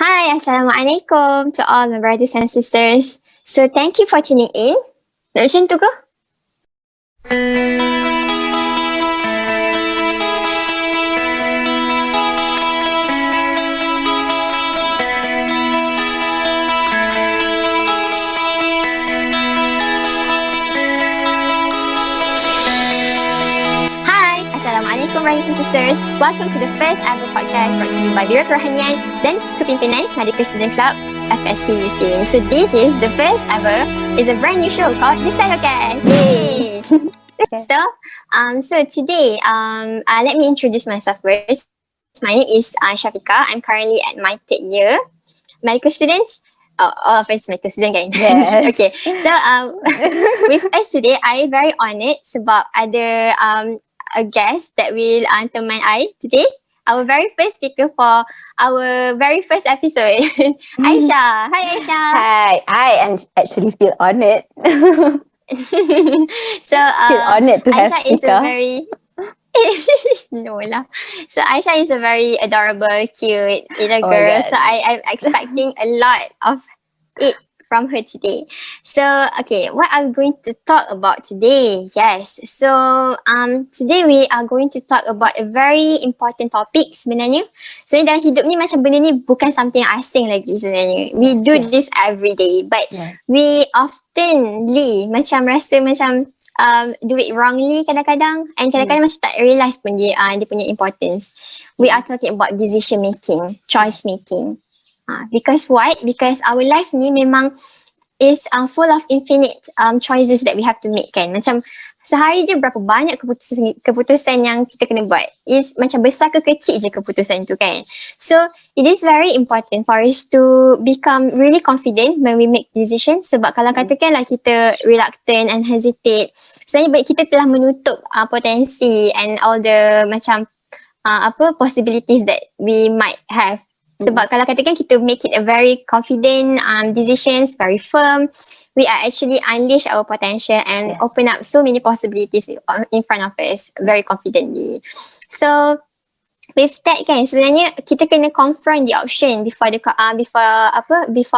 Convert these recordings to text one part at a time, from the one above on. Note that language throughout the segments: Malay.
Hi, assalamualaikum to all my brothers and sisters. So thank you for tuning in. Nak macam tu ke? Hi, assalamualaikum brothers and sisters. Welcome to the first ever podcast brought to you by Biro Kerohanian dan Kepimpinan Medical Student Club FSK USIM. So this is the first ever, is a brand new show called the Stethocast. Yay! So today, let me introduce myself first. My name is Shafika. I'm currently at my third year. Medical students, all of us medical student kan? Yes. Okay, so with us today, I very honoured sebab ada a guest that will teman I today. Our very first speaker for our very first episode, Aisha. Hi Aisha. Hi, I am actually feel honoured. So Feel honoured to have Aisha is a Tika. very no lah. So Aisha is a very adorable, cute little Oh my girl. God. So I'm expecting a lot of it from her today. So okay, what are we going to talk about today? Yes. So today we are going to talk about a very important topic sebenarnya. So dalam hidup ni macam benda ni bukan something asing lagi sebenarnya. We do Yes. this every day, but Yes. we oftenly macam rasa macam do it wrongly kadang-kadang, and kadang-kadang macam tak realise pun dia punya importance. We are talking about decision making, choice making. Because what? Because our life ni memang is full of infinite choices that we have to make kan. Macam sehari je berapa banyak keputusan yang kita kena buat. Is macam besar ke kecil je keputusan tu kan. So it is very important for us to become really confident when we make decisions. Sebab kalau katakanlah kita reluctant and hesitate, sebenarnya kita telah menutup potensi and all the macam possibilities that we might have. Sebab kalau katakan kita make it a very confident decisions, very firm, we are actually unleash our potential and open up so many possibilities in front of us very confidently. So with that kan, sebenarnya kita kena confront the option before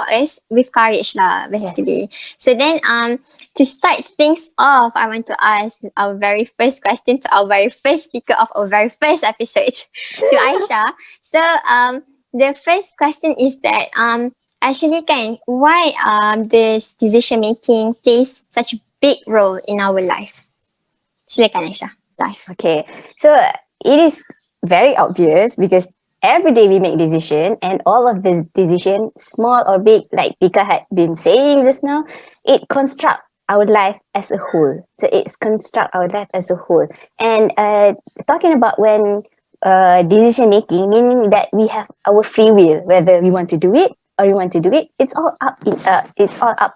us with courage lah basically. So then to start things off, I want to ask our very first question to our very first speaker of our very first episode to Aisha. So the first question is that actually kan, why this decision making plays such a big role in our life? Silakan Aisha. Life. Okay, so it is very obvious because every day we make decision, and all of the decision, small or big, like Pika had been saying just now, it construct our life as a whole. So it's construct our life as a whole. And talking about when decision making, meaning that we have our free will, whether we want to do it or we want to do it. It's all up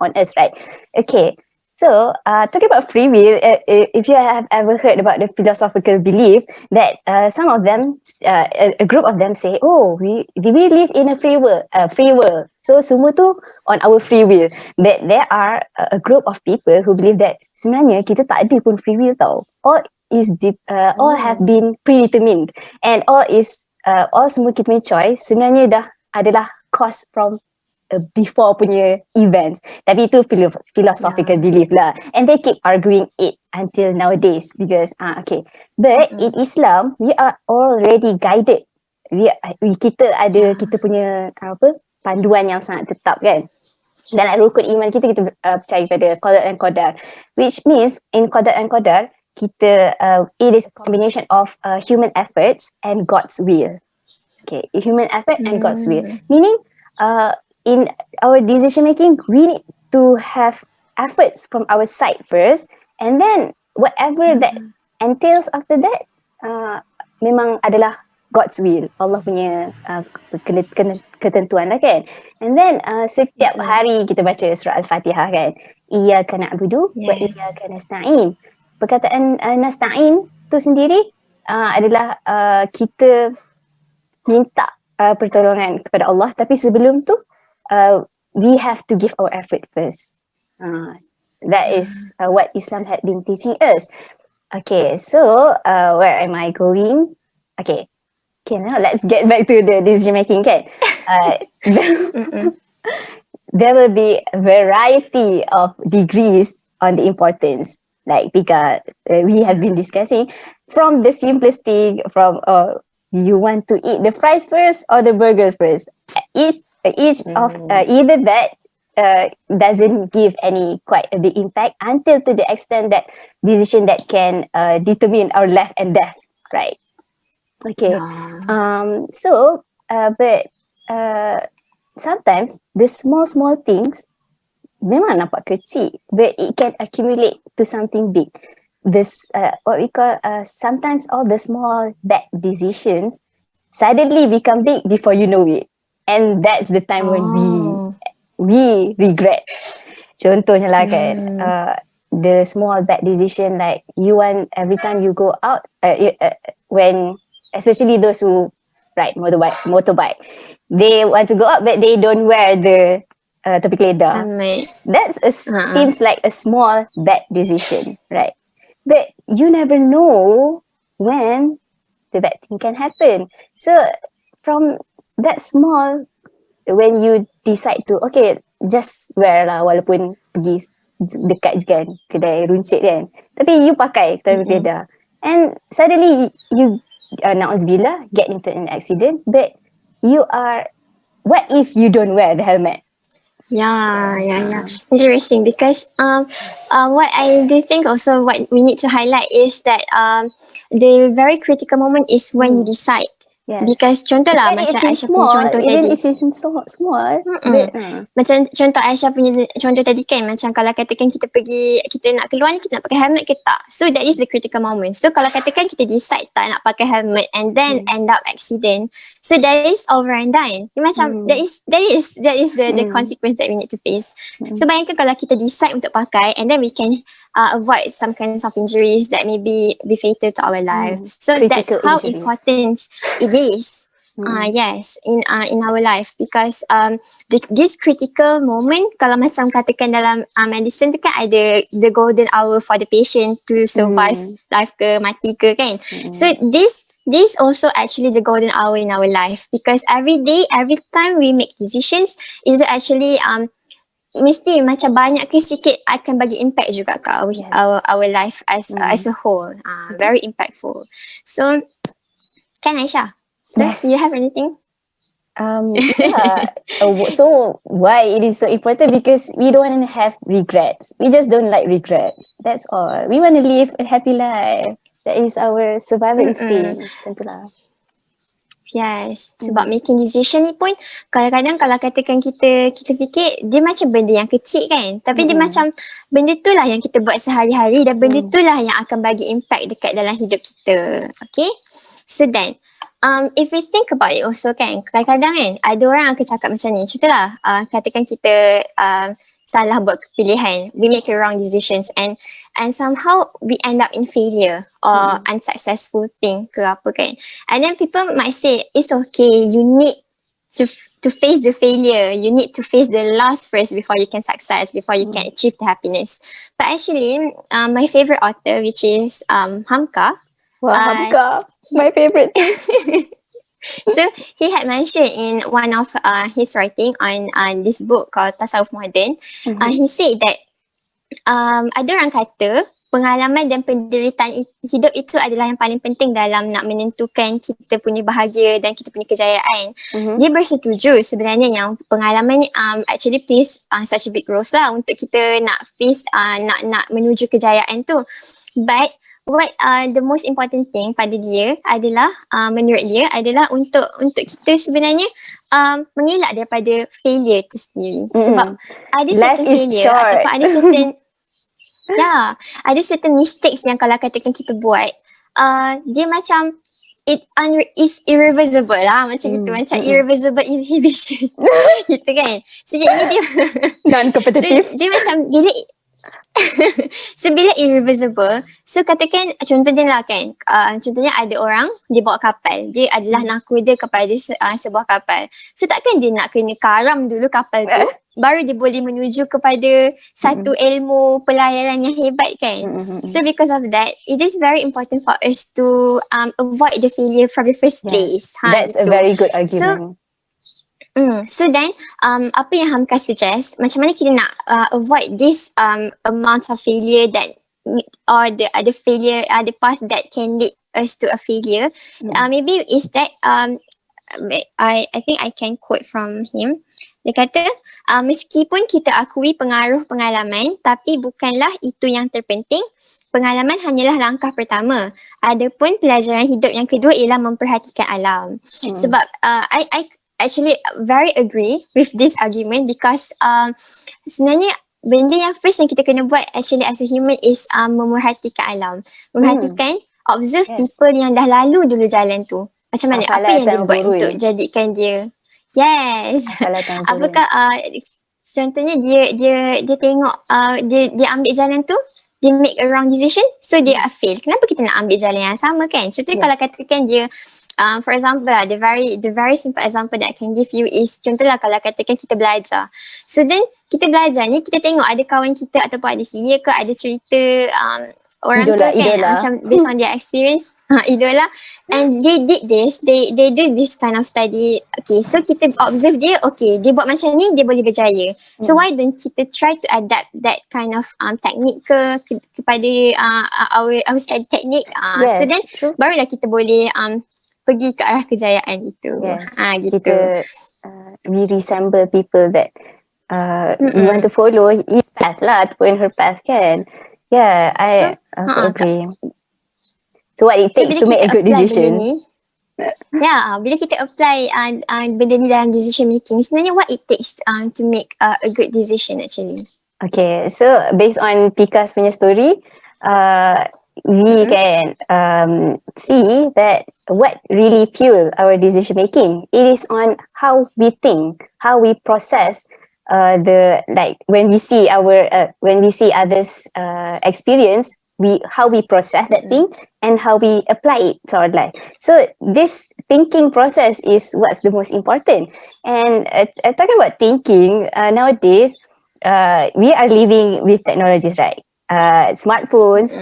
on us, right? Okay. So, talking about free will, if you have ever heard about the philosophical belief that some of them, a group of them say, oh, we live in a free world. So, semua tu on our free will. That there are a group of people who believe that sebenarnya kita tak ada pun free will tau. All have been predetermined, and all semua kita punya choice sebenarnya dah adalah caused from before punya events. Tapi itu philosophical belief lah, and they keep arguing it until nowadays because but in Islam we are already guided. Kita ada kita punya panduan yang sangat tetap kan. Dalam rukun iman kita percaya pada qada dan qadar, which means in qada and qadar kita it is a combination of human efforts and God's will. Okay, human effort and God's will, meaning in our decision making we need to have efforts from our side first, and then whatever that entails after that memang adalah God's will, Allah punya ketentuan lah kan. And then setiap hari kita baca surah Al-Fatihah kan, iyyaka na'budu wa iyyaka nasta'in. Perkataan nasta'in tu sendiri adalah kita minta pertolongan kepada Allah, tapi sebelum tu we have to give our effort first. That is what Islam had been teaching us. Okay, so where am I going? Okay, Okay, now let's get back to the decision making, kan? There will be a variety of degrees on the importance. Like Pika, we have been discussing from the simplest thing, from you want to eat the fries first or the burgers first. Each of either that doesn't give any quite a big impact until to the extent that decision that can determine our life and death, right? Okay. But sometimes the small things memang nampak kecil, but it can accumulate to something big. This what we call sometimes all the small bad decisions suddenly become big before you know it, and that's the time when we regret. Contohnya lah kan, the small bad decision, like you want every time you go out, when especially those who ride motorbike, they want to go out but they don't wear the topi keledar. That's seems like a small bad decision, right? But you never know when the bad thing can happen. So from that small, when you decide to, okay, just wear lah, walaupun pergi dekat je kan, kedai runcit kan, tapi you pakai topi keledar, and suddenly you na'udzubillah get into an accident, but you are, what if you don't wear the helmet? Yeah. Interesting, because what I do think also what we need to highlight is that the very critical moment is when you decide. Yes. Because contoh lah, even macam Aisyah punya contoh even tadi. it seems small. Macam contoh Aisyah punya contoh tadi kan, macam kalau katakan kita nak keluar ni, kita nak pakai helmet ke tak? So that is the critical moment. So kalau katakan kita decide tak nak pakai helmet and then end up accident, so that is over and done. Macam that is the consequence that we need to face. So bayangkan kalau kita decide untuk pakai and then we can avoid some kinds of injuries that may be fatal to our lives. So that's how important it is. Yes, in our life, because this critical moment, kalau macam katakan dalam medicine tu kan ada the golden hour for the patient to survive life ke mati ke kan. So this also actually the golden hour in our life, because every day, every time we make decisions is actually mesti macam banyak ke sikit akan bagi impact juga ke our life as a whole. Very impactful. So kan Aisyah? So, do you have anything? Yeah. So why it is so important? Because we don't want to have regrets. We just don't like regrets. That's all. We want to live a happy life. That is our survival instinct. Macam tu lah. Yes. Sebab making decision ni pun kadang-kadang kalau katakan kita fikir dia macam benda yang kecil kan. Tapi dia macam benda tu lah yang kita buat sehari-hari dan benda tu lah yang akan bagi impact dekat dalam hidup kita. Okay? So then, if we think about it also kan, kadang-kadang kan ada orang akan cakap macam ni. Contohlah, katakan kita salah buat pilihan, we make wrong decisions and somehow we end up in failure or unsuccessful thing ke apa kan. And then people might say it's okay, you need to face the failure, you need to face the loss first before you can success, before you can achieve the happiness. But actually, my favorite author, which is Hamka. Wow, Hamka, my favorite. So he had mentioned in one of his writing on this book called Tasawuf Modern, he said that ada orang kata pengalaman dan penderitaan hidup itu adalah yang paling penting dalam nak menentukan kita punya bahagia dan kita punya kejayaan. Dia bersetuju sebenarnya yang pengalaman ni actually plays such a big role lah untuk kita nak face nak menuju kejayaan tu. But what the most important thing pada dia adalah menurut dia adalah untuk kita sebenarnya mengelak daripada failure tu sendiri. Sebab ada certain failure ataupun ada certain ada certain mistakes yang kalau katakan kita buat, dia macam is irreversible lah, macam gitu, macam irreversible inhibition gitu kan. So jadi dia non-competitive. So, dia macam bila So bila irreversible, so katakan contohnya lah kan, contohnya ada orang dia bawa kapal, dia adalah nakoda kepada sebuah kapal. So takkan dia nak kena karam dulu kapal tu baru dia boleh menuju kepada satu ilmu pelayaran yang hebat kan. So because of that, it is very important for us to avoid the failure from the first place. That's a gitu. very good argument. So then, apa yang Hamka suggest, macam mana kita nak avoid this amount of failure that or the failure, the path that can lead us to a failure. Maybe is that I think I can quote from him. Dia kata, meskipun kita akui pengaruh pengalaman, tapi bukanlah itu yang terpenting. Pengalaman hanyalah langkah pertama. Adapun pelajaran hidup yang kedua ialah memperhatikan alam. Sebab I actually very agree with this argument because sebenarnya benda yang first yang kita kena buat actually as a human is memerhatikan alam. Memerhatikan, observe people yang dah lalu dulu jalan tu. Macam mana, apa yang dia buat untuk jadikan dia. Yes. Apakah contohnya dia tengok dia ambil jalan tu, dia make a wrong decision, so dia fail. Kenapa kita nak ambil jalan yang sama kan? Contohnya kalau katakan dia for example lah, the very simple example that I can give you is, contohlah kalau katakan kita belajar. So then kita belajar ni, kita tengok ada kawan kita ataupun ada senior ke, ada cerita orang idola, tu kan, macam based on their experience, idola, and they did this, they do this kind of study. Okay, so kita observe dia, okay, dia buat macam ni, dia boleh berjaya. So why don't kita try to adapt that kind of technique kepada our study technique. So then barulah kita boleh pergi ke arah kejayaan itu. Gitu. Kita we resemble people that we want to follow his path lah, ataupun her path kan. Yeah, I also agree. So what it takes to make a good decision. Bila kita apply benda ni dalam decision making, sebenarnya what it takes to make a good decision actually. Okay, so based on Pika's punya story, we can see that what really fuel our decision making, it is on how we think, how we process when we see others experience, how we process that thing and how we apply it to our life. So this thinking process is what's the most important. And talking about thinking, nowadays we are living with technologies, right? Smartphones.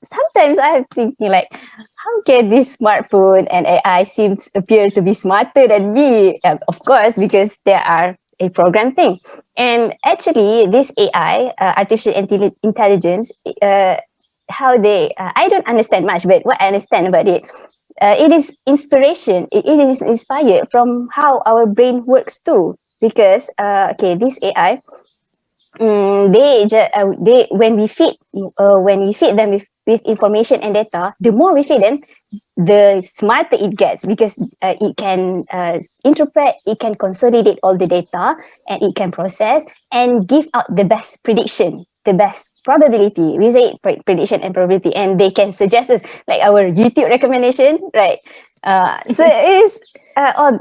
Sometimes I'm thinking like, how can this smartphone and AI appear to be smarter than me? Of course, because they are a program thing. And actually, this AI, artificial intelligence, how they, I don't understand much, but what I understand about it, it is inspiration. It is inspired from how our brain works too. Because, this AI, when we feed them with information and data, the more we feed them, the smarter it gets, because it can interpret, it can consolidate all the data, and it can process and give out the best prediction, the best probability. We say prediction and probability, and they can suggest us like our YouTube recommendation, right? So it is all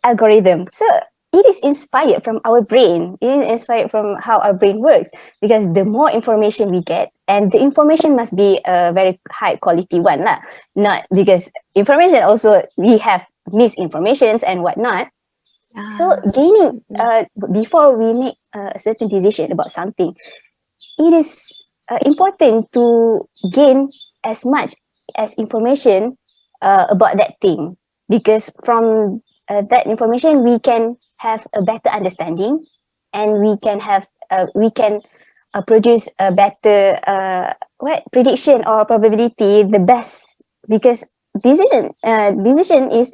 algorithm. So it is inspired from our brain. It is inspired from how our brain works, because the more information we get, and the information must be a very high quality one, lah. Not because information also, we have misinformations and whatnot. So gaining, before we make a certain decision about something, it is important to gain as much as information about that thing, because from that information we can have a better understanding, and we can have produce a better prediction or probability, the best, because decision is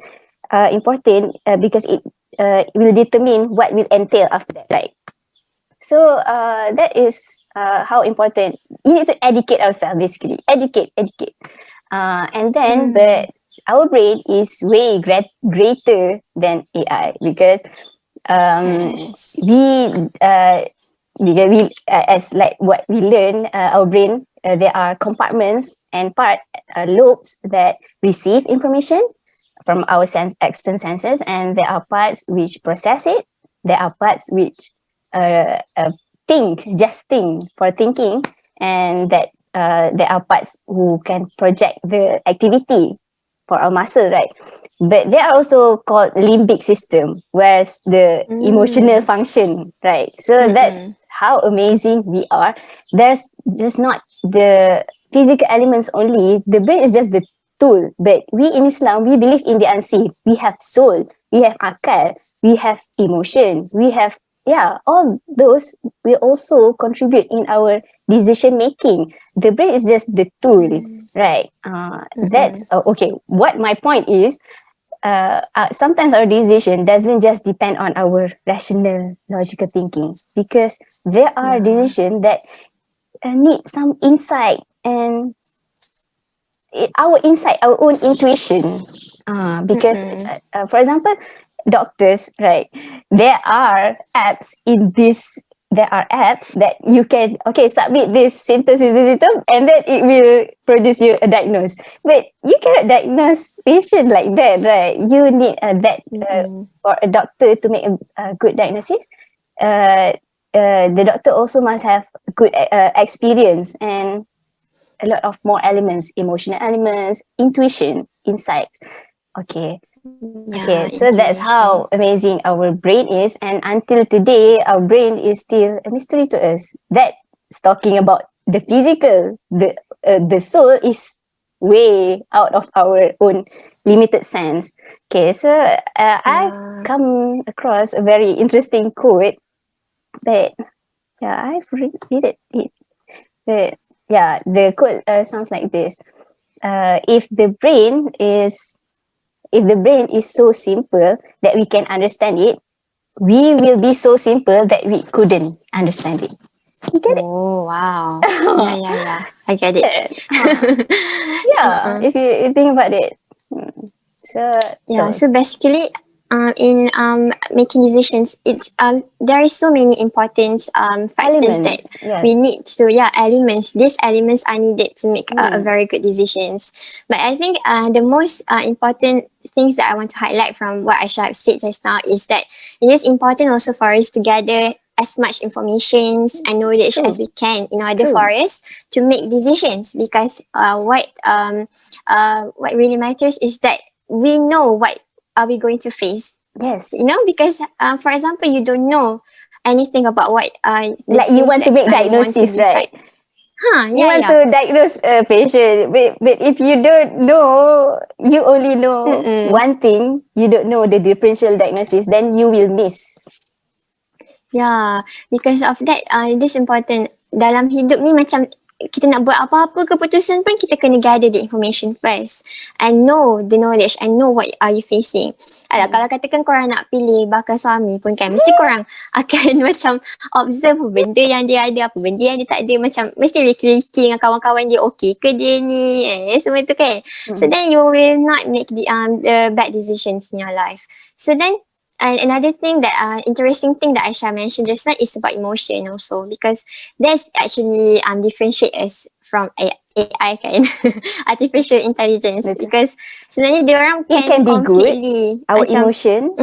important because it will determine what will entail after that, right? So that is how important. You need to educate ourselves, basically. Educate. And then our brain is way greater than AI, because we as like what we learn, our brain, there are compartments and lobes that receive information from our external senses, and there are parts which process it. There are parts which just think for thinking, and that there are parts who can project the activity for our muscle, right? But they are also called limbic system, whereas the emotional function, right? So that's how amazing we are. There's just not the physical elements only. The brain is just the tool. But we in Islam, we believe in the unseen. We have soul, we have akal, we have emotion, we have, yeah, all those will also contribute in our decision making. The brain is just the tool, right? That's okay. What my point is, sometimes our decision doesn't just depend on our rational, logical thinking, because there are decisions that need some insight and our insight, our own intuition. Because, for example, doctors, right? There are apps in this. There are apps that you can submit this symptom, and then it will produce you a diagnosis. But you cannot diagnose patient like that, right? You need for a doctor to make a good diagnosis. The doctor also must have good experience and a lot of more elements, emotional elements, intuition, insights. Okay. Okay, so that's how amazing our brain is, and until today, our brain is still a mystery to us. That's talking about the physical. The soul is way out of our own limited sense. Okay, so I've come across a very interesting quote, but yeah, I've read it. But yeah, the quote sounds like this: If the brain is so simple that we can understand it, we will be so simple that we couldn't understand it. You get it? Oh, wow. Yeah. I get it. Yeah, if you think about it. So basically, in making decisions, it's there is so many important factors Elements, that we need to elements. These elements are needed to make a very good decisions. But I think the most important things that I want to highlight from what Aisha have said just now is that it is important also for us to gather as much information and knowledge as we can in order for us to make decisions, because what really matters is that we know what are we going to face. Yes. Because for example, you don't know anything about what like you want to make diagnosis, right? You want to diagnose a patient, but if you don't know, you only know one thing, you don't know the differential diagnosis, then you will miss. Yeah, because of that, this important dalam hidup ni, macam kita nak buat apa-apa keputusan pun kita kena gather the information first and know the knowledge and know what are you facing. Kalau katakan korang nak pilih bakal suami pun kan, mesti korang akan macam observe apa benda yang dia ada, apa benda yang dia tak ada, macam mesti recreating dengan kawan-kawan dia, okay ke dia ni, semua tu kan. So then you will not make the bad decisions in your life. So then and another thing that interesting thing that Aisha mentioned just now is about emotion also, because that's actually differentiate us from AI kan, artificial intelligence. Betul. Because sebenarnya dia orang can be good, our macam, emotion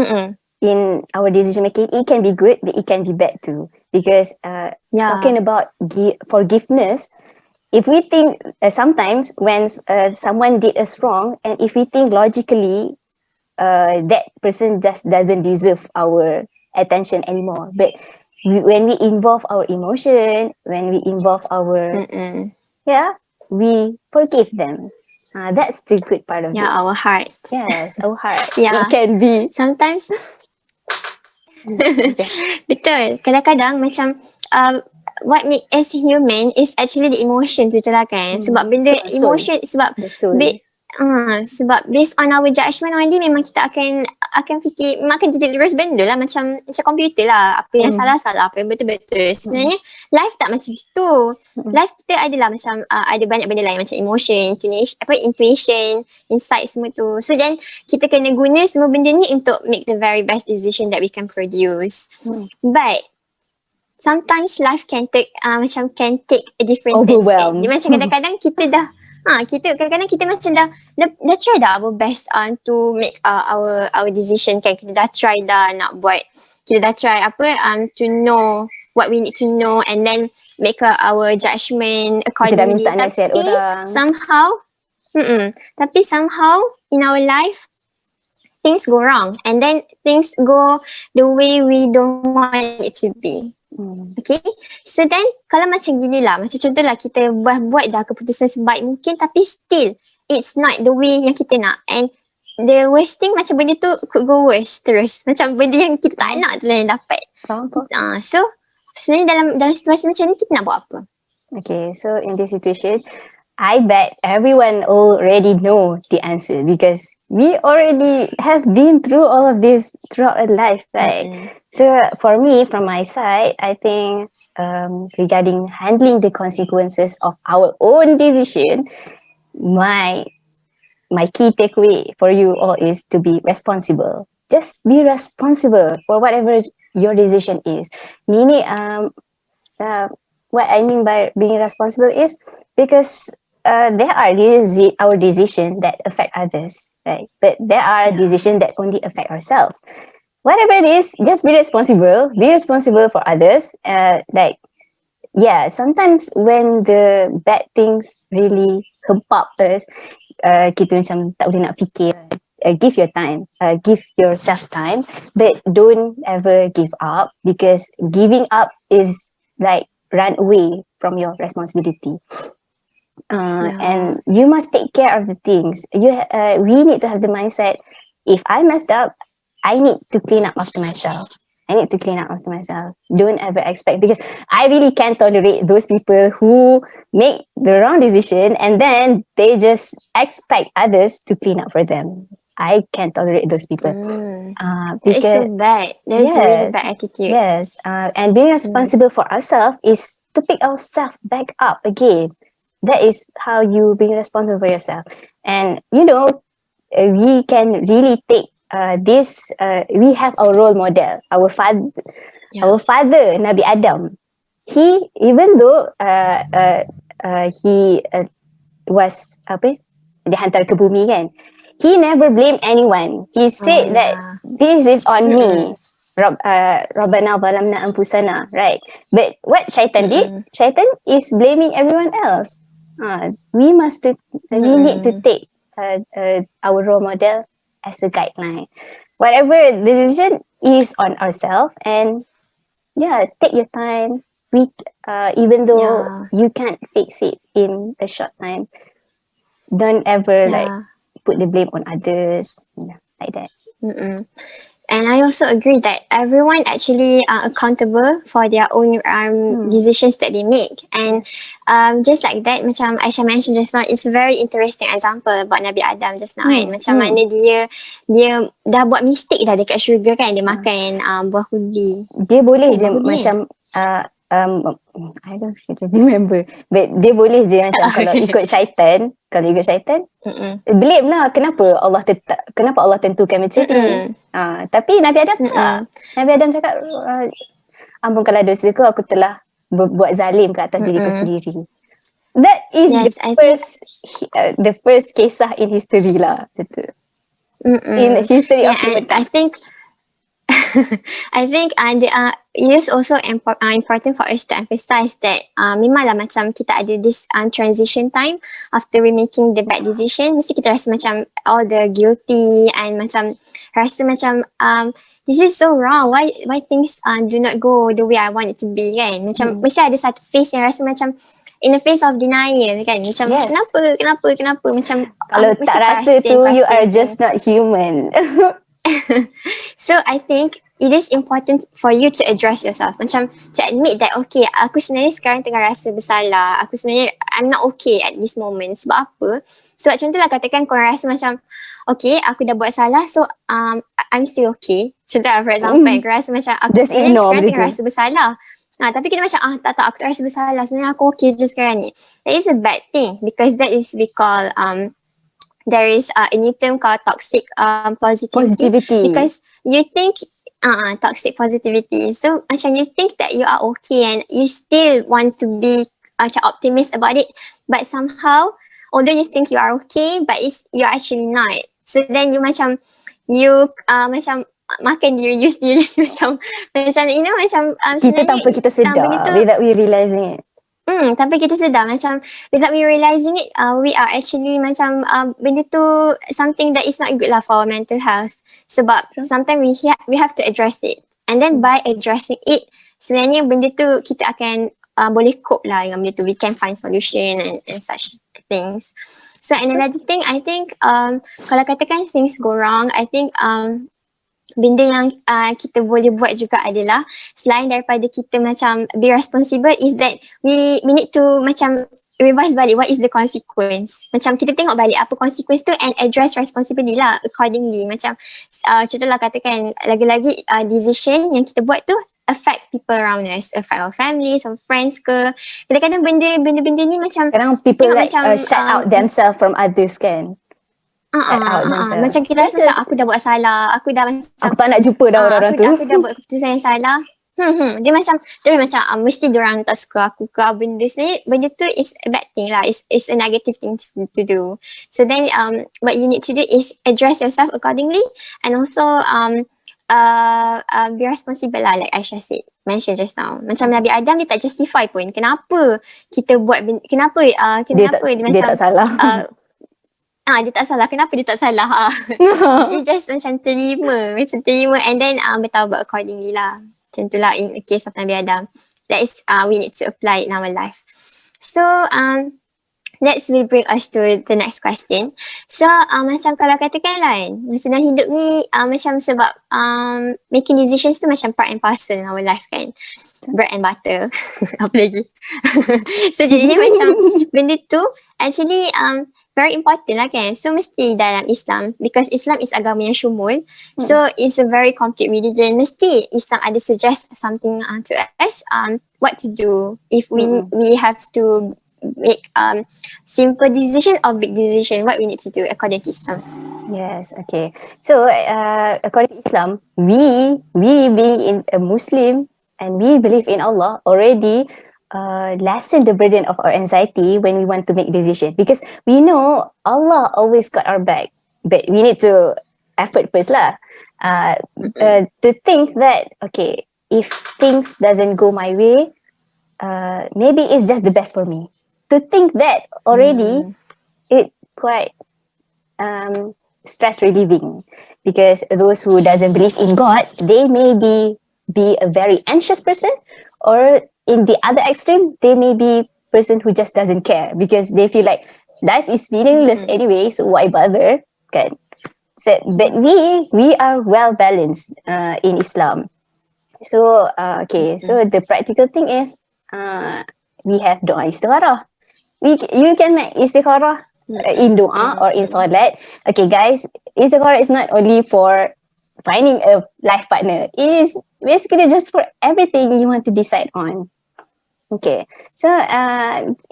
in our decision making, it can be good, but it can be bad too. Because talking about forgiveness, if we think sometimes when someone did us wrong, and if we think logically, that person just doesn't deserve our attention anymore. But when we involve our emotion, when we involve our we forgive them. That's the good part of it. Our heart. Yes, our heart. Yeah. It can be Sometimes betul. Kadang-kadang macam what make us human is actually the emotion tu je lah kan. Sebab benda emotion, sebab sebab based on our judgement already, memang kita akan fikir, memang akan jadi terus benda lah, macam komputer lah, apa yang salah-salah, apa yang betul-betul. Sebenarnya life tak macam itu. Life kita adalah macam ada banyak benda lain, macam emotion, intuition, insight, semua tu. So then kita kena guna semua benda ni untuk make the very best decision that we can produce. But sometimes life can take a different turn. Dia macam kadang-kadang kita kadang-kadang kita macam dah try dah our best to make our decision kan. Kita dah try dah nak buat, kita dah try to know what we need to know, and then make our judgment Kita dah accordingly. minta nasihat orang. Tapi somehow in our life things go wrong, and then things go the way we don't want it to be. Okay, so then kalau macam gini lah, macam contohlah kita buat dah keputusan sebaik mungkin, tapi still it's not the way yang kita nak, and the worst thing macam benda tu could go worse terus, macam benda yang kita tak nak tu lah yang dapat. So sebenarnya dalam situasi macam ni kita nak buat apa? Okay, so in this situation, I bet everyone already know the answer because we already have been through all of this throughout our life, right? So for me, from my side, I think regarding handling the consequences of our own decision, my key takeaway for you all is to be responsible. Just be responsible for whatever your decision is. Meaning, what I mean by being responsible is because there are our decisions that affect others, right? But there are decisions that only affect ourselves. Whatever it is, just be responsible. Be responsible for others. Sometimes when the bad things really hempap us, kita macam tak boleh nak fikir. Give your time. Give yourself time. But don't ever give up, because giving up is like run away from your responsibility. And you must take care of the things. We need to have the mindset, if I messed up, I need to clean up after myself. Don't ever expect, because I really can't tolerate those people who make the wrong decision and then they just expect others to clean up for them. I can't tolerate those people. It's so bad. There's a really bad attitude. Yes. And being responsible for ourselves is to pick ourselves back up again. That is how you be responsible for yourself. And we can really take this. We have our role model, our father, Nabi Adam. He, even though he was dihantar ke bumi kan, he never blamed anyone. He said that this is on me. Rabbana zalamna anfusana, right? But what Shaitan did? Shaitan is blaming everyone else. We need to take our role model as a guideline. Whatever decision is on ourselves, and take your time. Even though you can't fix it in a short time, don't ever put the blame on others, like that. And I also agree that everyone actually are accountable for their own decisions that they make. And just like that, macam Aisha mentioned just now, it's a very interesting example about Nabi Adam just now kan. Macam mana dia dah buat mistake dah dekat syurga kan, dia makan buah hudi. Dia boleh je macam I don't remember, but dia boleh je macam kalau ikut syaitan, blame lah kenapa Allah tentukan macam ni. Tapi Nabi Adam tak. Nabi Adam cakap, ampunkanlah dosaku, aku telah berbuat zalim ke atas diriku sendiri. That is the first kisah in history lah. In history of humankind. I think it is also important for us to emphasize that memanglah macam kita ada this transition time after we making the bad decision, mesti kita rasa macam all the guilty and macam rasa macam this is so wrong, why things do not go the way I want it to be kan. Macam mesti ada satu phase yang rasa macam in the face of denial kan, macam kenapa macam kalau tak rasa tu you are just not human. So I think it is important for you to address yourself, macam to admit that okay, aku sebenarnya sekarang tengah rasa bersalah, aku sebenarnya I'm not okay at this moment. Sebab apa? Sebab contohlah katakan korang rasa macam okay, aku dah buat salah, so I'm still okay. Contohlah for example, korang rasa macam aku sekarang tengah rasa bersalah, tapi kita macam tak aku tak rasa bersalah, sebenarnya aku okay je sekarang ni. That is a bad thing, because that is we call there is a new term called toxic positivity. Because you think toxic positivity, so macam you think that you are okay and you still want to be macam optimist about it, but somehow although you think you are okay, but you're actually not. So then you macam makan diri you sendiri macam you know macam Kita tanpa kita benda sedar, tu without we realizing it. tanpa kita sedar macam without we realizing it, we are actually macam benda tu something that is not good lah for our mental health. Sebab sometimes we have to address it, and then by addressing it, sebenarnya benda tu kita akan boleh cope lah dengan benda tu. We can find solution and such things. So and another thing, I think kalau katakan things go wrong, I think benda yang kita boleh buat juga adalah selain daripada kita macam be responsible, is that we need to macam revise balik what is the consequence. Macam kita tengok balik apa consequence tu and address responsibly lah accordingly. Macam contohlah katakan lagi-lagi decision yang kita buat tu affect people around us, affect our families, our friends ke. Kadang-kadang benda-benda ni macam Kadang people like macam, shut out themselves from others kan. Macam kita rasa macam aku dah buat salah, aku dah macam Aku tak nak jumpa dah orang-orang tu. aku dah buat keputusan yang salah. Dia macam tapi macam mesti diorang tak suka aku ke benda ni. Benda tu is a bad thing lah. It's a negative thing to do. So then what you need to do is address yourself accordingly, and also be responsible lah, like Aisha mentioned just now. Macam Nabi Adam dia tak justify pun kenapa kita buat kenapa dia macam tak salah. Dia tak salah. Kenapa dia tak salah? Dia just macam terima and then bertaubat accordingly lah. Macam tu lah in the case of Nabi Adam. That is we need to apply it in our life. So that will bring us to the next question. So macam kalau katakan lah macam dalam hidup ni macam sebab making decisions tu macam part and parcel in our life kan. Bread and butter. Apa lagi? So jadinya macam benda tu actually very important lah kan. So mesti dalam Islam, because Islam is agama yang syumul, so it's a very complete religion. Mesti Islam ada suggest something to us what to do if we have to make simple decision or big decision, what we need to do according to Islam. Yes, okay. So according to Islam, we being a Muslim and we believe in Allah already lessen the burden of our anxiety when we want to make decision, because we know Allah always got our back, but we need to effort first lah. To think that okay, if things doesn't go my way, maybe it's just the best for me. To think that already, it quite stress relieving, because those who doesn't believe in God, they may be a very anxious person, or in the other extreme, they may be person who just doesn't care because they feel like life is meaningless anyway, so why bother? Okay. So, but we are well balanced in Islam. So okay, so the practical thing is we have doa istikharah. You can make istikharah in doa or in solat. Okay guys, istikharah is not only for finding a life partner. It is basically just for everything you want to decide on. Okay, so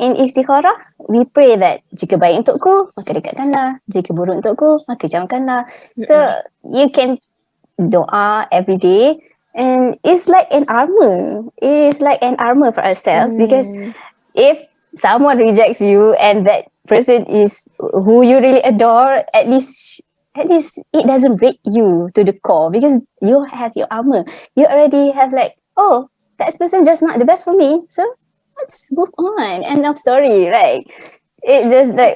in istikharah, we pray that jika baik untukku, maka dekatkanlah. Jika buruk untukku, maka jauhkanlah. So you can doa every day, and it's like an armor. It is like an armor for ourselves, because if someone rejects you and that person is who you really adore, at least it doesn't break you to the core, because you have your armor. You already have like, oh, that person just not the best for me, so let's move on. End of story, right? It just like,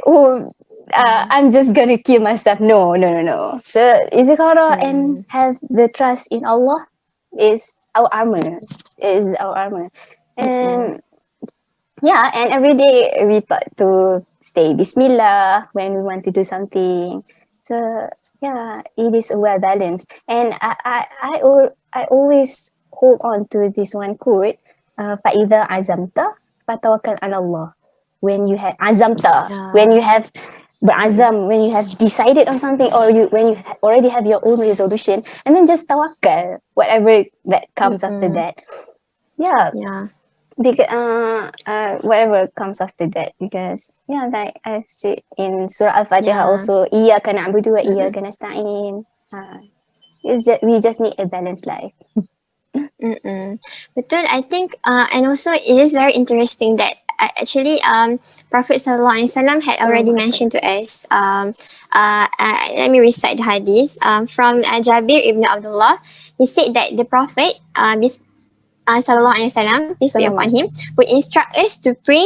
I'm just gonna kill myself. No. So istikharah and have the trust in Allah is our armor. And yeah, and every day we thought to stay Bismillah when we want to do something. So yeah, it is well balanced. And I always hold on to this one quote, فَإِذَا عَزَمْتَ فَتَوَكَّلْ عَلَى اللَّهِ. When you have azamta, when you have berazam, when you have decided on something, or when you already have your own resolution, and then just tawakkal, whatever that comes after that. Yeah. Because whatever comes after that, because like I've said in Surah Al-Fatiha also, iyyaka na'budu wa iyyaka nasta'in. We just need a balanced life. Betul, I think and also it is very interesting that actually Prophet Sallallahu Alaihi Wasallam had already mentioned to us. Let me recite the hadith from Jabir ibn Abdullah. He said that the Prophet Sallallahu Alaihi Wasallam, peace be upon him, would instruct us to pray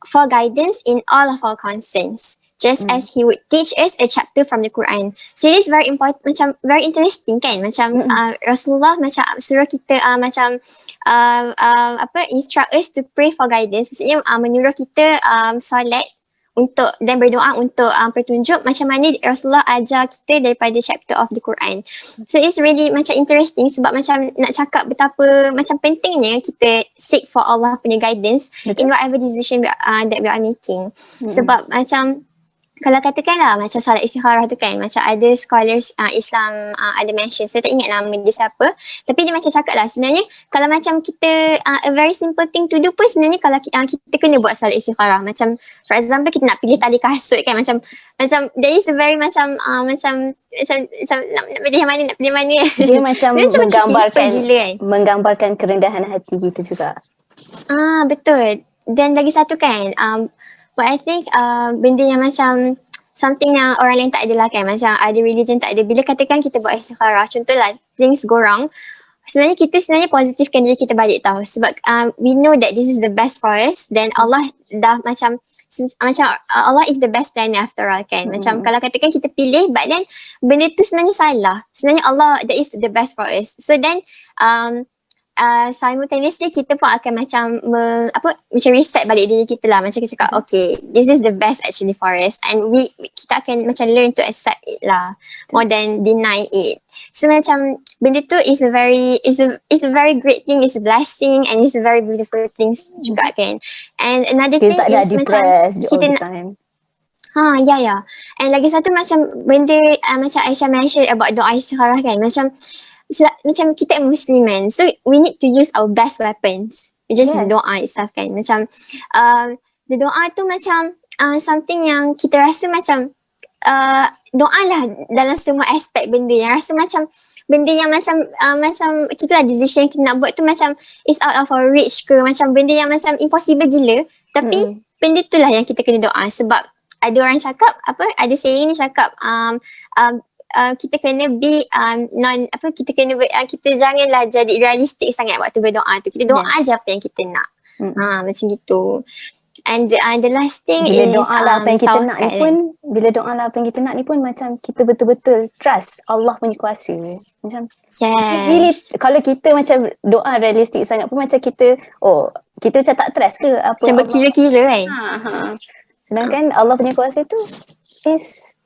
for guidance in all of our concerns, just as he would teach us a chapter from the Quran. So it is very important, macam very interesting kan, macam Rasulullah macam suruh kita instruct us to pray for guidance, maksudnya menyuruh kita solat untuk dan berdoa untuk petunjuk macam mana Rasulullah ajar kita daripada chapter of the Quran. So it's really macam interesting sebab macam nak cakap betapa macam pentingnya kita seek for Allah punya guidance in whatever decision that we are making. Sebab macam kalau katakanlah macam solat istikharah tu kan, macam ada scholars Islam ada mention, saya tak ingat nama dia siapa, tapi dia macam cakap lah sebenarnya kalau macam kita a very simple thing to do pun sebenarnya kalau kita kena buat solat istikharah. Macam for example kita nak pilih tali kasut kan, macam there is a very macam nak pilih mana dia macam menggambarkan gila, kan? Menggambarkan kerendahan hati kita juga. Betul. Dan lagi satu kan, but I think benda yang macam something yang orang lain tak ada lah kan, macam ada religion tak ada. Bila katakan kita buat istikharah, contohlah things go wrong, sebenarnya kita positifkan diri kita balik tau. Sebab we know that this is the best for us, then Allah dah macam Allah is the best planner after all kan. Macam kalau katakan kita pilih but then benda tu sebenarnya salah, sebenarnya Allah that is the best for us. So then simultaneously kita pun akan macam macam reset balik diri kita lah, macam kita cakap okay, this is the best actually for us, and kita akan macam learn to accept it lah more than deny it. So macam benda tu is a very great thing, is a blessing, and it's a very beautiful thing juga kan. And another thing is macam kita nak ya. And lagi satu macam benda macam Aisyah mention about doa istikharah kan, macam kita Muslim kan, so we need to use our best weapons, which is the doa itself kan. Macam the doa tu macam something yang kita rasa macam doa lah dalam semua aspek benda yang rasa macam benda yang macam kita lah decision yang kita nak buat tu macam is out of our reach ke, macam benda yang macam impossible gila, tapi benda tu lah yang kita kena doa. Sebab ada orang cakap ada saying ni cakap kita kena be kita janganlah jadi realistik sangat waktu berdoa tu. Kita doa je apa yang kita nak. Macam gitu. And the last thing bila is doa lah apa yang kita nak ni pun, bila doa lah apa yang kita nak ni pun macam kita betul-betul trust Allah punya kuasa. Macam really, kalau kita macam doa realistik sangat pun macam kita macam tak trust ke apa, macam berkira-kira kan. Sedangkan Allah punya kuasa tu is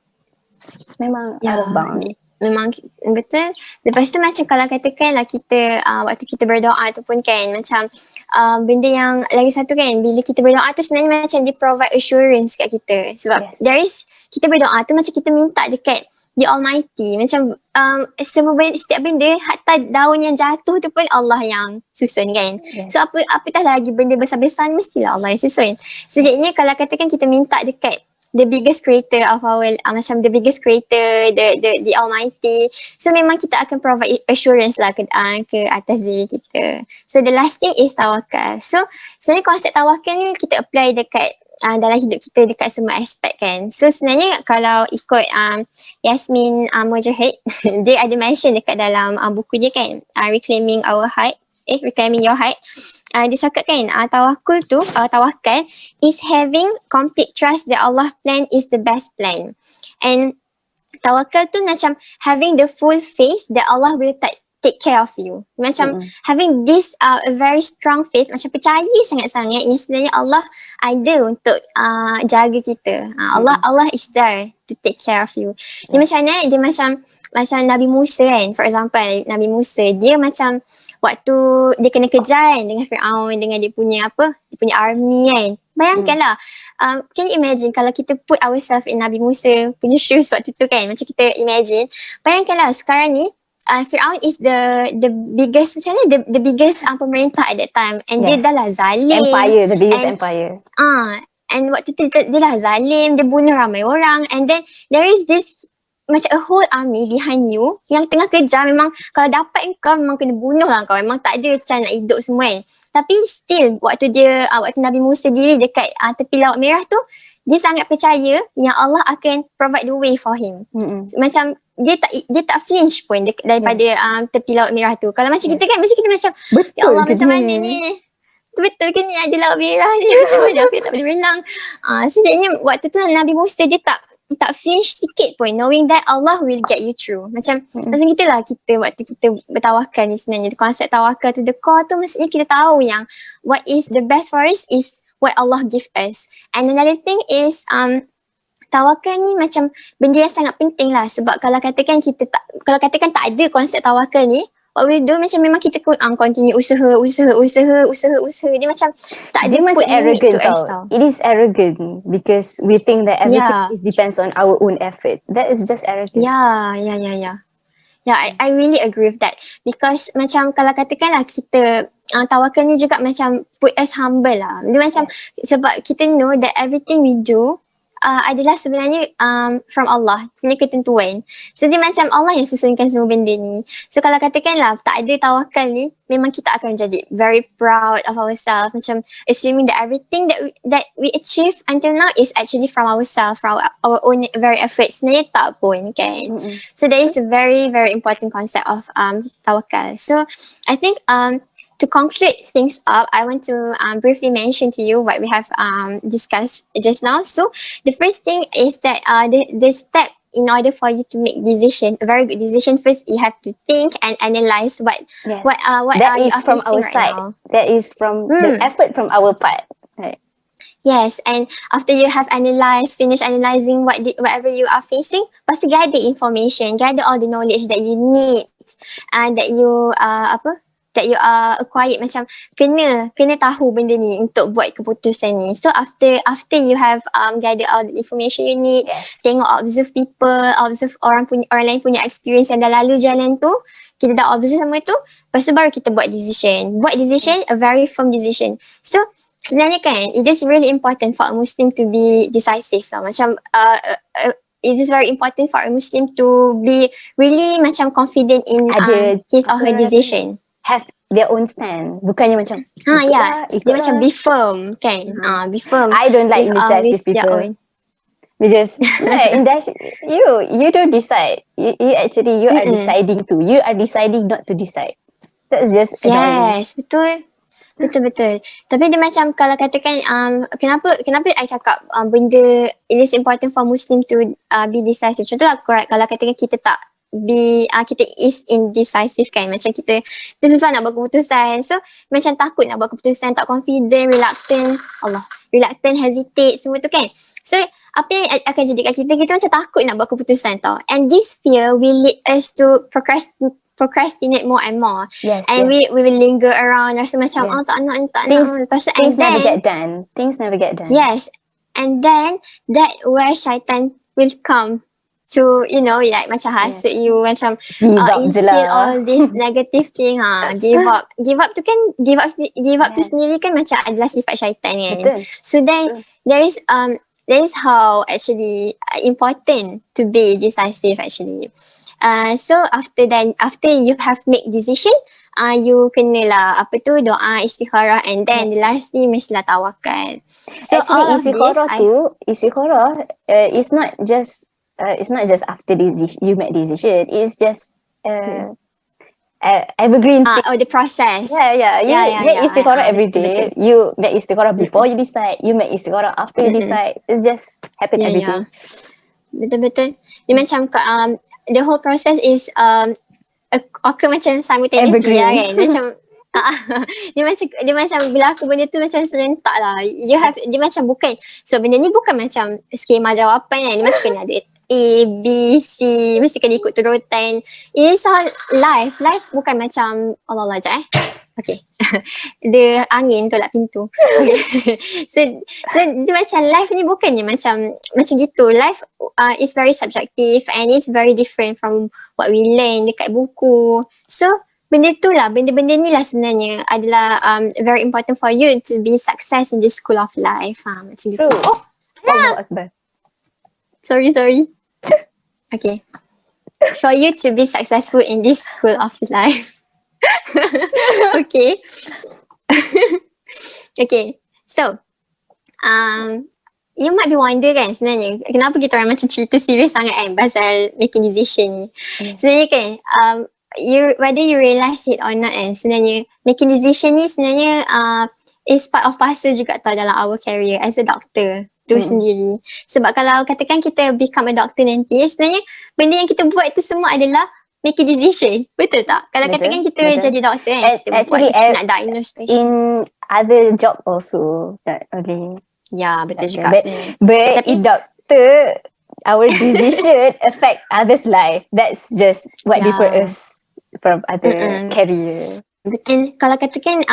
memang abang. Memang betul. Lepas tu macam kalau katakan lah kita waktu kita berdoa tu pun kan, macam benda yang lagi satu kan, bila kita berdoa tu sebenarnya macam dia provide assurance kat kita. Sebab kita berdoa tu macam kita minta dekat The Almighty. Macam setiap benda, hatta daun yang jatuh tu pun Allah yang susun kan. So apatah lagi benda besar-besar ni mestilah Allah yang susun. Sejadinya kalau katakan kita minta dekat the biggest creator of our macam the biggest creator, the Almighty, so memang kita akan provide assurance lah ke atas diri kita. So the last thing is tawakal. So sebenarnya konsep tawakal ni kita apply dekat dalam hidup kita dekat semua aspek kan. So sebenarnya kalau ikut Yasmin Mujahid dia ada mention dekat dalam buku dia kan, Reclaiming Your Heart. Dia cakap kan, tawakal is having complete trust that Allah plan is the best plan. And tawakal tu macam having the full faith that Allah will take care of you. Macam having this a very strong faith, macam percaya sangat-sangat yang sebenarnya Allah ada untuk jaga kita. Allah is there to take care of you. Dia macam mana? Dia macam Nabi Musa kan, for example, Nabi Musa dia macam waktu dia kena kejar kan dengan Fir'aun, dengan dia punya army kan. Bayangkanlah, can you imagine kalau kita put ourselves in Nabi Musa punya shoes waktu tu kan, macam kita imagine. Bayangkanlah sekarang ni Fir'aun is the biggest, macam mana the biggest pemerintah at that time, and dia dah lah zalim. Empire, the biggest empire. And waktu tu dia dah zalim, dia bunuh ramai orang, and then there is this macam a whole army behind you yang tengah kejar. Memang kalau dapat kau memang kena bunuh lah kau, memang tak ada macam nak hidup semua kan. Tapi still waktu waktu Nabi Musa diri dekat tepi Laut Merah tu, dia sangat percaya yang Allah akan provide the way for him. Macam dia tak flinch pun daripada tepi Laut Merah tu. Kalau macam kita kan mesti kita macam Betul ya Allah ke macam ni? mana ni? Betul ke ni ada Laut Merah ni? Macam mana aku tak boleh berenang? Sebenarnya waktu tu Nabi Musa dia tak flinch sikit pun, knowing that Allah will get you through. Macam gitulah kita waktu kita bertawakal ni sebenarnya. Konsep tawakal tu, the core tu maksudnya kita tahu yang what is the best for us is what Allah give us. And another thing is tawakal ni macam benda yang sangat penting lah, sebab kalau katakan tak ada konsep tawakal ni, what we do macam memang kita continue usaha. Dia macam tak ada Dia macam put limit arrogant to us tau. It is arrogant because we think that everything is depends on our own effort. That is just arrogant. I really agree with that, because macam kalau katakanlah kita tawakal ni juga macam put us humble lah. Dia macam sebab kita know that everything we do adalah sebenarnya from Allah, punya ketentuan. So dia macam Allah yang susunkan semua benda ni. So kalau katakanlah tak ada tawakal ni, memang kita akan jadi very proud of ourselves, macam assuming that everything that we achieve until now is actually from ourselves, from our own very efforts. Sebenarnya tak pun kan. So that is a very very important concept of tawakal. So I think to conclude things up, I want to briefly mention to you what we have discussed just now. So the first thing is that the step in order for you to make decision, a very good decision, first you have to think and analyze what that are you is from our facing side. right now. That is from the effort from our part. Right. Yes, and after you have finished analyzing whatever you are facing, pasti gather information, gather all the knowledge that you need and that you that you are acquired, macam kena tahu benda ni untuk buat keputusan ni. So after you have gather all the information you need, tengok, observe people, observe orang lain punya experience yang dah lalu jalan tu, kita dah observe sama tu, lepas tu baru kita buat decision, a very firm decision. So sebenarnya kan, it is really important for a Muslim to be decisive lah. Macam it is very important for a Muslim to be really macam confident in his or her decision. Have their own stand. Bukannya macam dia macam be firm kan. Be firm. I don't like indecisive people. Because you don't decide. You actually are deciding to. You are deciding not to decide. That's just annoying. Yes, betul. Tapi dia macam kalau katakan kenapa I cakap benda it is important for Muslim to be decisive. Contohlah kalau katakan kita kita is indecisive kan, macam kita susah nak buat keputusan, so macam takut nak buat keputusan, tak confident, reluctant, hesitate, semua tu kan. So apa yang akan jadikan kita macam takut nak buat keputusan tau, and this fear will lead us to procrastinate more and more. We will linger around, rasa macam tak nak. Things never get done. Yes, and then that where syaitan will come to, like macam hasut you, macam instill all this negative thing. Give up tu kan, give up tu sendiri kan macam adalah sifat syaitan kan. Betul. So then there is how actually important to be decisive actually. So after you have make decision, you kenalah doa, istikharah, and then lastly mestilah tawakal. So actually istikharah is not just after you make decision. It's just evergreen thing. The process. You make istikharah every day. You make istikharah before you decide. You make istikharah after you decide. It's just happen every day. Betul. Dia macam the whole process is occur macam simultaneously lah kan. Macam dia macam bila aku benda tu macam serentak lah. Dia macam bukan, so benda ni bukan macam skema jawapan kan. Dia macam kena ada A, B, C, mesti kena ikut turutan. It is all life bukan macam Allah okay. Dia angin tolak pintu. Okay. So dia macam life ni bukannya macam gitu. Life is very subjective and it's very different from what we learn dekat buku. So benda ni lah sebenarnya adalah very important for you to be success in this school of life. Macam gitu. Allahu Akbar. Sorry. Okay. For you to be successful in this school of life. Okay. Okay, so you might be wonder kan sebenarnya kenapa kita orang macam cerita serius sangat kan pasal making decision ni. Sebenarnya kan whether you realize it or not sebenarnya making decision ni sebenarnya is part of fase juga tau dalam our career as a doctor tu sendiri. Sebab kalau katakan kita become a doctor nanti sebenarnya benda yang kita buat tu semua adalah make a decision. Betul tak? Kalau katakan kita jadi doktor kan, kita actually, buat kita nak diagnose patient. in other job also that only. Ya, betul juga. But in doctor, our decision affect others' life. That's just what differ us from other career. Betul. Kalau katakan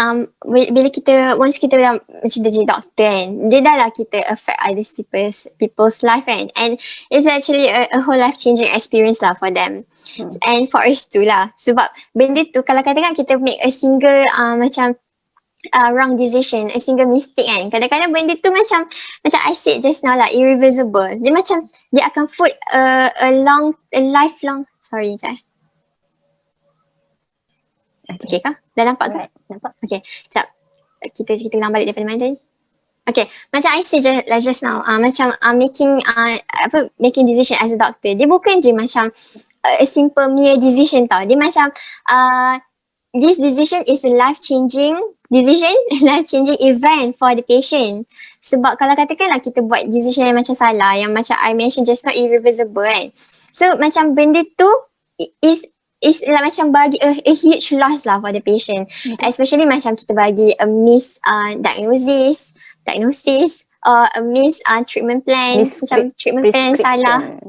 bila kita once kita dah macam dah jadi doktor kan, dia dah lah kita affect others people's life kan, and it's actually a whole life changing experience lah for them. And for us too lah, sebab benda tu kalau katakan kita make a single macam wrong decision, a single mistake kan, kadang-kadang benda tu macam I said just now lah, irreversible. Dia macam dia akan put a lifelong, sorry Jai. Okay kah? Dah nampak ke? Nampak. Okay, sekejap. Kita ulang balik daripada mana tadi? Okay, macam I say just now, macam making decision as a doctor, dia bukan je macam a simple mere decision tau. Dia macam this decision is a life-changing decision, life-changing event for the patient. Sebab kalau katakanlah kita buat decision yang macam salah, yang macam I mention just now, irreversible kan. So macam benda tu is like macam bagi a huge loss lah for the patient. Especially macam kita bagi a diagnosis or a treatment plan, macam treatment plan salah.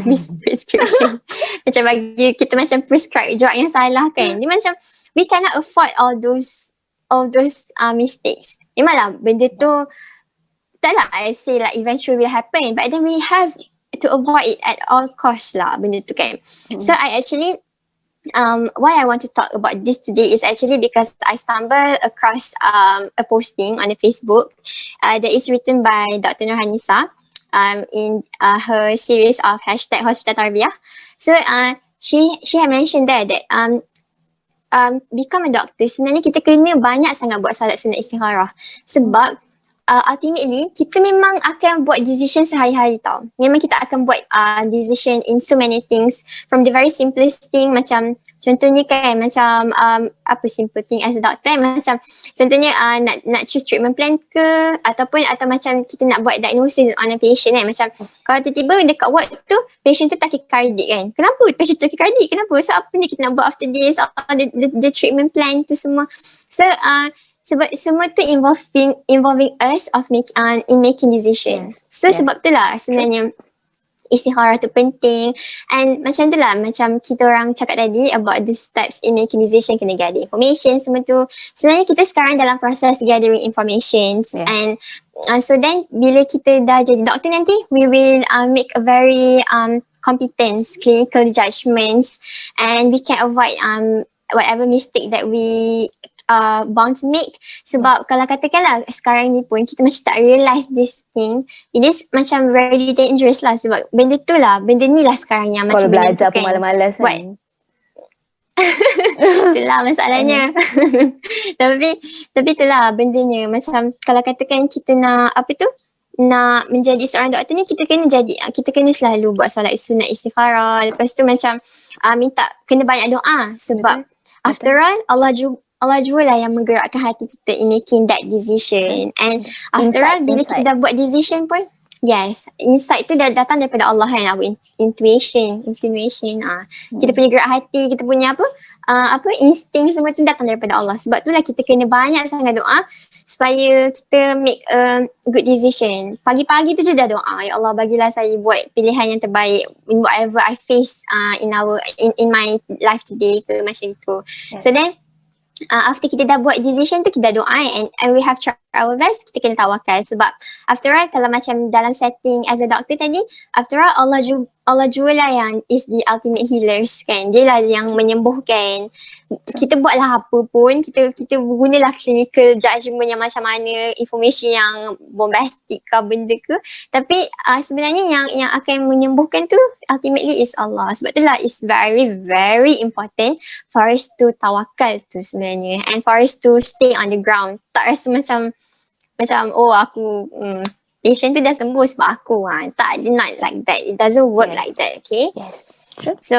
Misprescription. Macam bagi kita macam prescribe drug yang salah kan. Dia macam we cannot afford all those mistakes. Memanglah benda tu taklah I say like eventually will happen, but then we have to avoid it at all costs lah benda tu kan. So I actually why I want to talk about this today is actually because I stumbled across a posting on the Facebook that is written by Dr. Nurhanisa in her series of #Hospital Tarbiyah. So she had mentioned there that become a doctor sebenarnya kita kena banyak sangat buat salat sunat istikharah, sebab ultimately kita memang akan buat decision sehari-hari tau. Memang kita akan buat decision in so many things, from the very simplest thing macam contohnya kan macam apa simple thing as a doctor, macam contohnya nak choose treatment plan ke, atau macam kita nak buat diagnosis on a patient kan, macam kalau tiba-tiba dekat ward tu patient tu tachycardic kan, kenapa patient tu tachycardic, kenapa, so apa ni kita nak buat after this, the treatment plan tu semua. So sebab semua tu involving us in making decisions. So sebab tu lah sebenarnya istikharah tu penting. And macam tu lah, macam kita orang cakap tadi about the steps in making decision, kena gather information semua tu. Sebenarnya kita sekarang dalam proses gathering information. And so then bila kita dah jadi doktor nanti, we will make a very competent clinical judgments, and we can avoid whatever mistake that we bound to make. Sebab kalau katakanlah sekarang ni pun kita macam tak realise this thing, it is macam very dangerous lah, sebab benda tu lah, benda ni lah sekarang yang kalau macam belajar pun malas-malas kan. Itulah masalahnya. tapi itulah bendanya, macam kalau katakan kita nak nak menjadi seorang doktor ni, kita kena selalu buat solat sunat istikharah. Lepas tu macam kena banyak doa, sebab after all Allah jugalah yang menggerakkan hati kita in making that decision. And after all, bila kita dah buat decision pun, insight tu dah datang daripada Allah kan, our intuition. Kita punya gerak hati, kita punya insting semua tu datang daripada Allah. Sebab tu lah kita kena banyak sangat doa supaya kita make a good decision. Pagi-pagi tu je dah doa, ya Allah bagilah saya buat pilihan yang terbaik in whatever I face in my life today ke, macam itu. So then after kita dah buat decision tu, kita dah doa and we have our best, kita kena tawakal. Sebab after all, kalau macam dalam setting as a doctor tadi, after all Allah jualah yang is the ultimate healers kan. Dia lah yang menyembuhkan. Kita buatlah apa pun, kita gunalah clinical judgement yang macam mana, information yang bombastic ke benda ke. Tapi sebenarnya yang akan menyembuhkan tu ultimately is Allah. Sebab itulah it's very very important for us to tawakal tu sebenarnya, and for us to stay on the ground. Tak rasa macam oh aku patient tu dah sembuh sebab aku. Tak, not like that. It doesn't work like that, okay? Yes. True. So,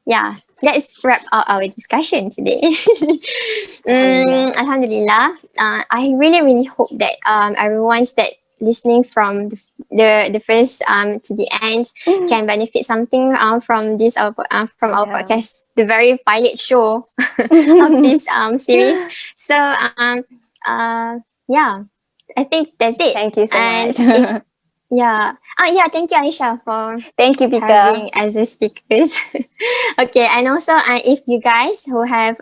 yeah, let's wrap up our discussion today. Alhamdulillah. I really, really hope that everyone's that listening from the first to the end can benefit something from this from our podcast, the very pilot show of this series. So, yeah. I think that's it. Thank you so much. Thank you Aisha for Thank you, Pika. having as a speakers. Okay, and also if you guys who have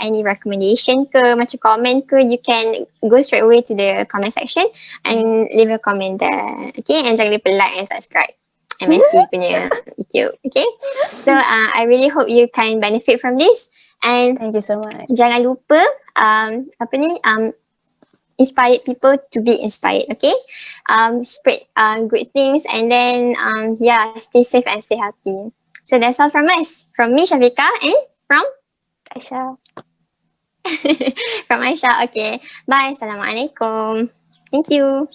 any recommendation ke, macam comment ke, you can go straight away to the comment section and leave a comment there. Okay, and jangan lupa like and subscribe MSC punya YouTube. Okay, so I really hope you can benefit from this, and Thank you so much. jangan lupa inspired people to be inspired, okay? Spread good things, and then stay safe and stay healthy. So that's all from us. From me, Shavika, and from Aisha. from Aisha. Okay, bye. Assalamualaikum. Thank you.